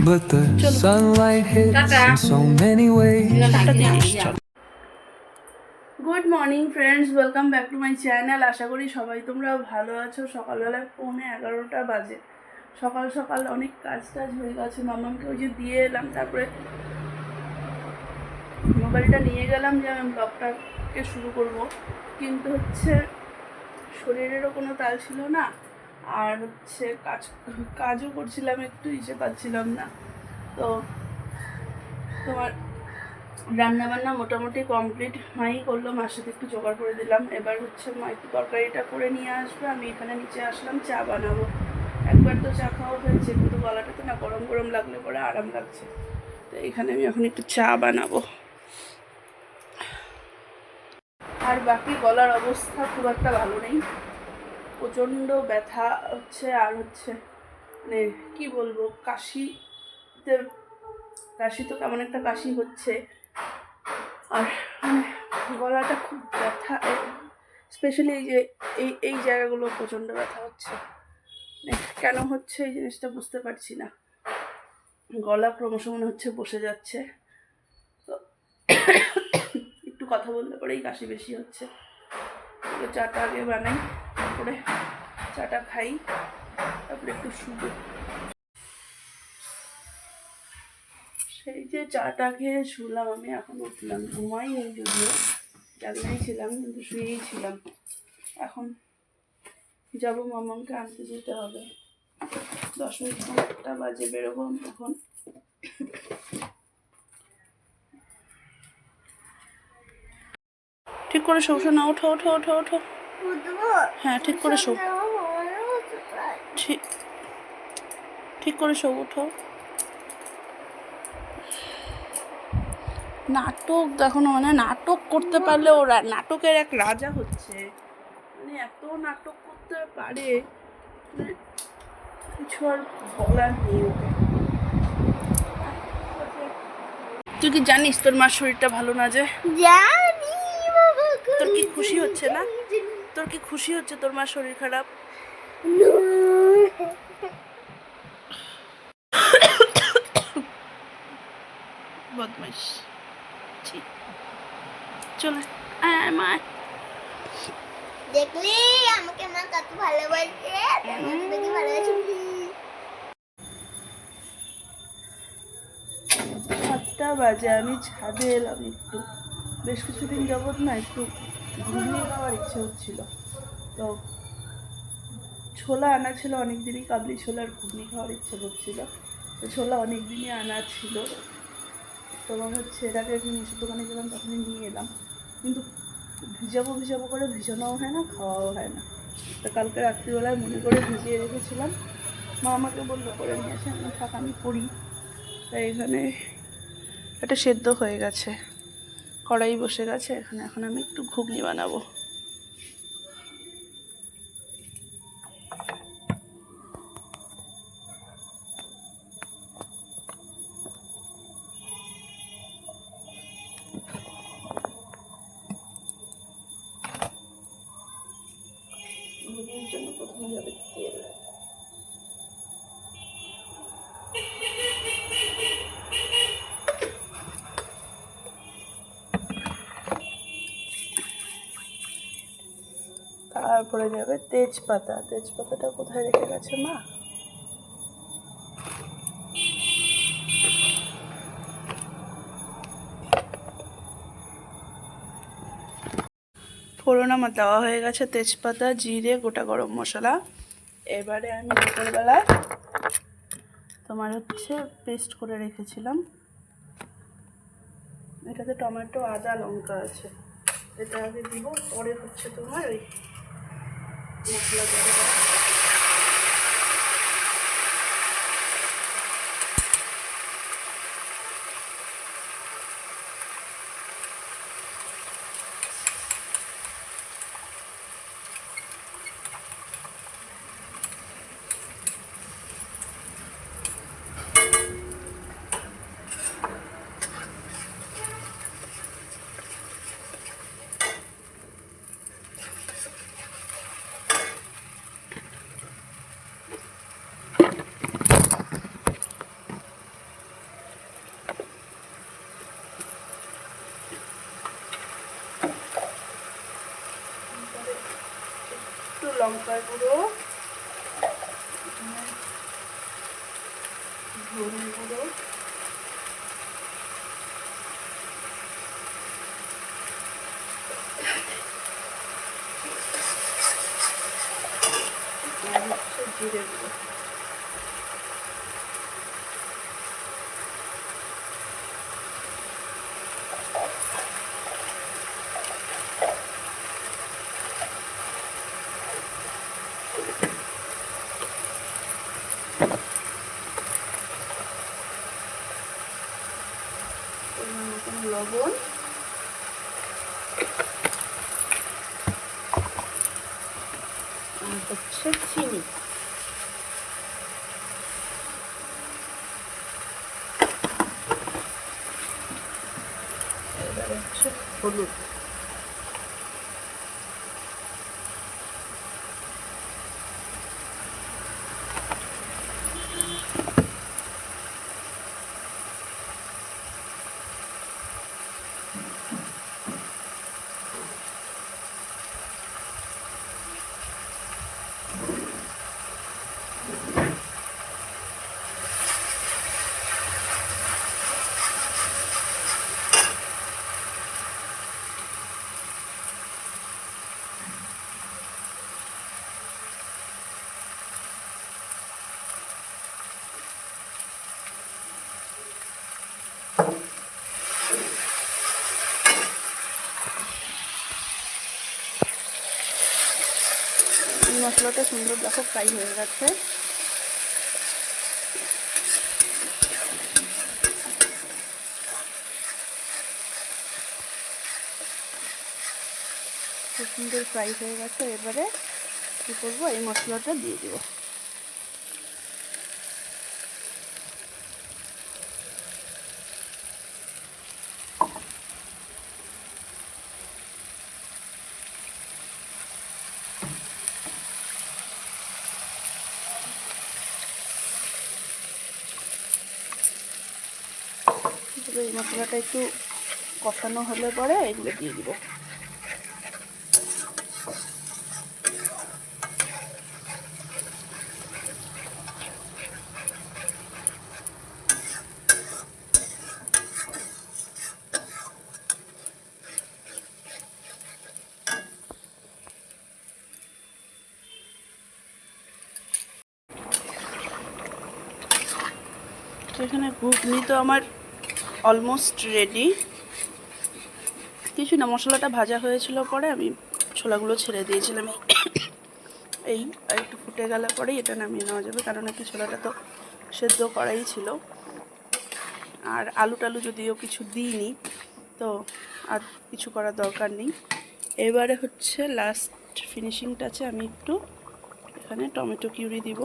but the sunlight hits in so many ways. Good morning friends, welcome back to my channel. আশা করি সবাই তোমরা ভালো আছো। সকালবেলায় 11:15 বাজে। সকাল সকাল অনেক কাজ টাজ হয়ে গেছে। মামাকে ওই যে দিয়ে এলাম, তারপরে মোবাইলটা নিয়ে গেলাম যে আমি ব্লগটাকে শুরু করব, কিন্তু হচ্ছে শরীরেরও কোনো তাল ছিল না, আর হচ্ছে কাজও করছিলাম, একটু পাচ্ছিলাম না। তো তোমার রান্নাবান্না মোটামুটি কমপ্লিট মাই করলো, মার সাথে একটু জোগাড় করে দিলাম। এবার হচ্ছে মা একটু তরকারিটা করে নিয়ে আসবে, আমি এখানে নিচে আসলাম চা বানাবো। একবার তো চা খাওয়া হয়েছে, কিন্তু গলাটাতে না গরম গরম লাগলে পরে আরাম লাগছে, তো এখানে আমি এখন একটু চা বানাবো। আর বাকি গলার অবস্থা খুব একটা ভালো নেই, প্রচণ্ড ব্যথা হচ্ছে, আর হচ্ছে মানে কী বলবো, কাশি তো কেমন একটা কাশি হচ্ছে, আর মানে গলাটা খুব ব্যথা, স্পেশালি এই যে এই জায়গাগুলো প্রচণ্ড ব্যথা হচ্ছে। কেন হচ্ছে এই জিনিসটা বুঝতে পারছি না, গলা ক্রমশ মনে হচ্ছে বসে যাচ্ছে। তো একটু কথা বললে পরেই কাশি বেশি হচ্ছে। তো চাটা আগে বানাই, তারপরে চাটা খাই, তারপরে একটু শুবো। সেই যে চাটা খেয়ে শুলাম, আমি এখন উঠলাম, ঘুমাইনি যদিও, জাগনাই ছিলাম, কিন্তু শুয়েই ছিলাম। এখন যাবো, মামাকে আনতে যেতে হবে, 10 মিনিট 1টা বাজে বেরোবো তখন। ঠিক করে শো, না ওঠো ওঠো ওঠো ওঠো, হ্যাঁ ঠিক করে শো, ঠিক করে শো, ওঠো। নাটক দেখো না, মানে নাটক করতে পারলে ওরা নাটকের এক রাজা হচ্ছে, মানে এত নাটক করতে পারে, মানে কিছু আর বলার নেই ওকে। তুই কি জানিস তোর মার শরীরটা ভালো না? যে জানি, তোর কি খুশি হচ্ছে না? তোর কি খুশি হচ্ছে তোর মার শরীর খারাপ? বদমাইশ, চলে মা। দেখলি আমাকে মা কত ভালোবাসে, দেখি ভালোবাসে। 7টা বাজে, আমি ছাদে এলাম একটু, বেশ কিছুদিন যাবত না একটু ঘুমিয়ে খাওয়ার ইচ্ছে হচ্ছিল, তো ছোলা আনা ছিল অনেক দিনই, কাবলি ছোলার ঘুগনি খাওয়ার ইচ্ছে করছিল, তো ছোলা অনেক দিনই আনা ছিল। তোমার হচ্ছে এর আগে একদিন মিষ্টির দোকানে গেলাম, তখনই নিয়ে এলাম, কিন্তু ভিজাবো করে ভিজানোও হয় না, খাওয়াও হয় না। তো কালকে রাত্রিবেলায় মনে করে ভিজিয়ে রেখেছিলাম, মা আমাকে বললো করে নিয়ে আসে, আমি থাক আমি করি। তাই এখানে এটা সেদ্ধ হয়ে গেছে, কড়াই বসে গেছে এখানে, এখন আমি একটু ঘুগনি বানাবো। ঘুগনির জন্য প্রথমে যাবে তেল। তারপরে যাবে তেজপাতা। তেজপাতাটা কোথায় রেখে গেছে মা? ফোড়ন আমার দেওয়া হয়ে গেছে, তেজপাতা, জিরে, গোটা গরম মশলা। এবারে আমি দুপুরবেলা তোমার হচ্ছে পেস্ট করে রেখেছিলাম, এটাতে টমেটো, আদা, লঙ্কা আছে, এটা আগে দিব, পরে হচ্ছে তোমার ওই মশলা দেবো। গুঁড়ো, ধনে গুঁড়ো, আর হচ্ছে জিরে গুঁড়ো। পরিমাণ মতন লবণ, আর হচ্ছে চিনি। এবারে হচ্ছে হলুদ। মশলাটা সুন্দর দেখো ফ্রাই হয়ে গেছে। খুব সুন্দর ফ্রাই হয়ে গেছে। এবারে কী করবো, এই মশলাটা দিয়ে দেবো। এই মশলাটা একটু কষানো হলে পরে এগুলো দিয়ে দিব। এখানে ঘুগনি তো আমার অলমোস্ট রেডি। কিছু না, মশলাটা ভাজা হয়েছিল পরে আমি ছোলাগুলো ছেড়ে দিয়েছিলাম। এই আর একটু ফুটে গেলে পরেই এটা নামিয়ে নেওয়া যাবে, কারণ কি ছোলাটা তো সেদ্ধ করাই ছিল। আর আলু টালু যদিও কিছু দিইনি, তো আর কিছু করার দরকার নেই। এবারে হচ্ছে লাস্ট ফিনিশিং টাচে আমি একটু এখানে টমেটো কিউরি দিব।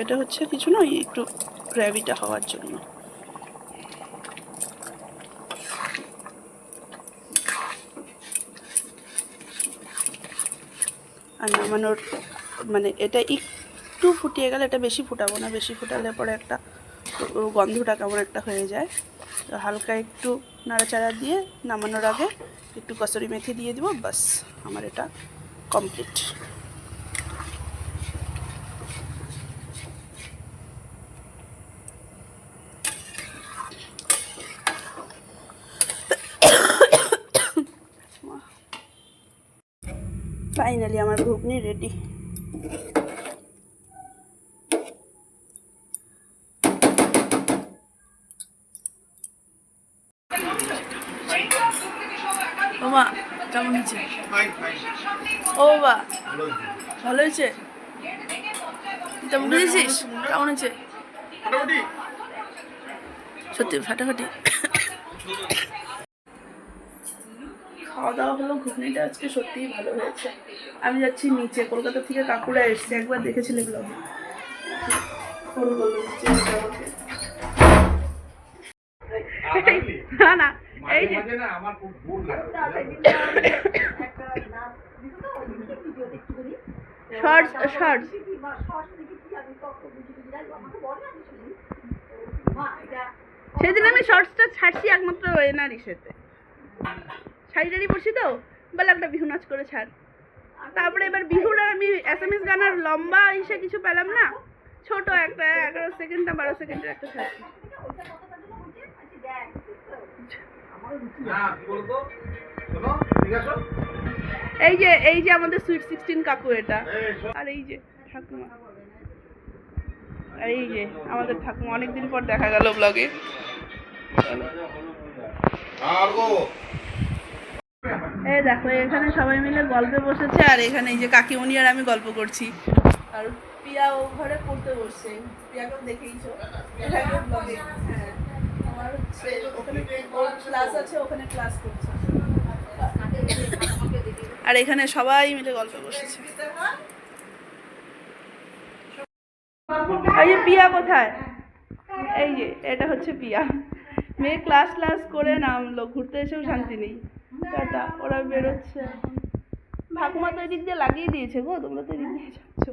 এটা হচ্ছে কিছু না, একটু গ্রেভিটা হওয়ার জন্য। আর নামানোর মানে এটা একটু ফুটিয়ে গেলে, এটা বেশি ফুটাবো না, বেশি ফুটালে পরে একটা গন্ধটা কেমন একটা হয়ে যায়। তো হালকা একটু নাড়াচাড়া দিয়ে নামানোর আগে একটু কসুরি মেথি দিয়ে দিব, বাস আমার এটা কমপ্লিট। ফাইনালি আমার ঘুগনি রেডি। ওমা কেমন হয়েছে? ও বাবা ভালো হয়েছে। তেমন বুঝেছিস কেমন হয়েছে? সত্যি ফাটাফাটি। খাওয়া দাওয়া হলো, ঘুগনিটা আজকে সত্যিই ভালো হয়েছে। আমি যাচ্ছি নিচে, কলকাতা থেকে কাকুরা এসছে, একবার দেখেছিলে ব্লগে, ফোন করলো নিচে আমাকে। না না এই যে শর্টস শর্টস সেদিন আমি শর্টসটা ছাড়ছি একমাত্র এনার ইসেতে, শাড়ি টাড়ি পরছি তো, বলে একটা বিহু নাচ করে ছাড়। তারপরে এবার বিহুর আর আমি SMS গান আর লম্বা ইসে কিছু পেলাম না, ছোট একটা 11 সেকেন্ড না 12 সেকেন্ডের একটা ছাড়ছি। এই যে আমাদের সুইট 16 কাকু এটা, আর এই যে ঠাকুমা, আর এই যে আমাদের ঠাকুমা, অনেকদিন পর দেখা গেল ব্লগে। এই দেখো এখানে সবাই মিলে গল্পে বসেছে, আর এখানে এই যে কাকিমণি আর আমি গল্প করছি, আর পিয়া ও ঘরে পড়তে বসছে, পিয়াকেও দেখেইছো এখানে ব্লগে। হ্যাঁ, আমার হচ্ছে ওখানে ক্লাস আছে, ওখানে ক্লাস করছে, আর এখানে সবাই মিলে গল্প বসেছে। এই যে পিয়া কোথায়, এই যে এটা হচ্ছে পিয়া, মেয়ে ক্লাস করে নামলো, ঘুরতে এসেও শান্তি নেই। টাটা, ওরা বেরোচ্ছে এখন। ঠাকুমা তো এদিক দিয়ে লাগিয়ে দিয়েছে গো, তোমরা তো এদিক দিয়ে যাচ্ছ।